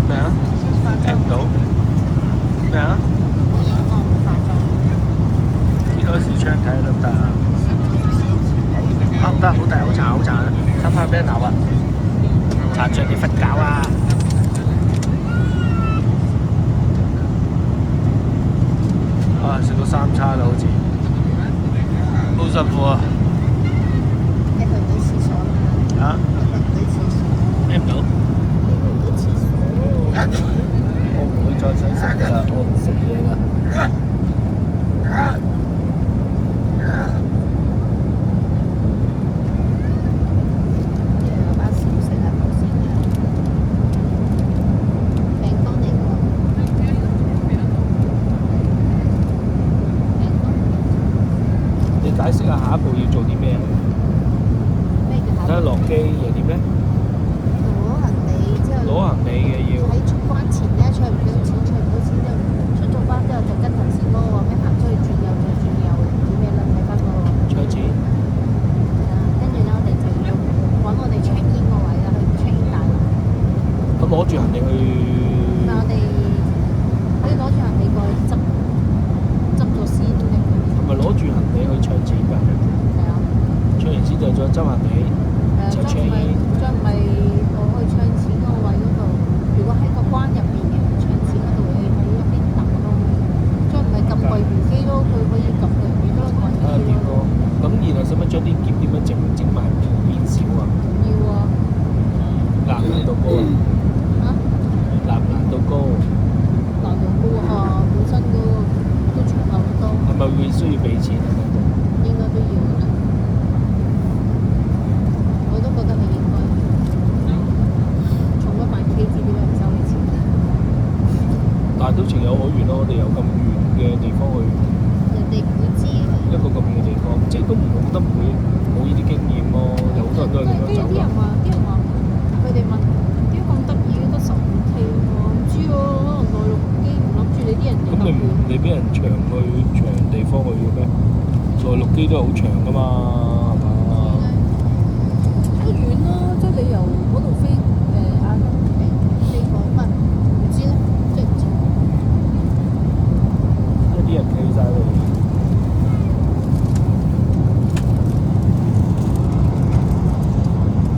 咩啊？聽唔到咩啊？呢個視窗睇得唔得啊？唔得，好大好殘好殘啊！差唔多俾人鬧啊！殘障你瞓覺啊！啊！食到三餐啦，好似好辛苦啊！你去唔到廁所啦？啊？你去唔到廁所？聽唔到？你去唔到廁所？我唔會再想食㗎啦，我唔食嘢啦。有把小食啊，頭先餅乾嚟㗎喎，餅你解釋下下一步要做啲咩啊？乾咩叫睇下落機又點咧？攞行李之後，攞行李嘅要喺出關前咧，取唔到錢，取唔到錢之後，出咗關之後就跟頭先嗰個話咩行出去轉右再轉右唔知咩啦，睇翻嗰個。取錢。係啊，跟住咧我哋就要揾我哋 check in 個位啦，去 check in 大樓。咁攞住行李去。但係我哋可以攞住行李過去執咗先嘅。係咪攞住行李去搶錢㗎？係啊。搶完錢就再執行李，就 check in。再唔係我去搶錢嗰個位嗰度，如果喺個關入邊嘅搶錢嗰度，你喺一邊等咯。再唔係撳櫃員機咯，佢可以撳櫃員機都按睇下機咯。點咯。咁然後使唔使將啲夾點樣整埋變少啊？要啊。難唔難度高啊？嚇？難唔難度高？難度高啊！本身嗰個都長好多，係咪會需要俾錢啊？應該都要㗎啦。我都覺得係應該。重一萬 K 字點解唔收你錢？但係都情有可原咯，我哋有咁遠嘅地方去人哋唔會知㗎。一個咁遠嘅地方，即係都唔覺得冇呢啲經驗咯。有好多人都係咁樣跟住走㗎。啲人話，佢哋問點解咁得意得15K 喎？唔知喎，可能內陸機唔諗住你啲人咁你俾人長地方去嘅咩？內陸機都係好長㗎嘛，係嘛？好遠咯，即係你由嗰度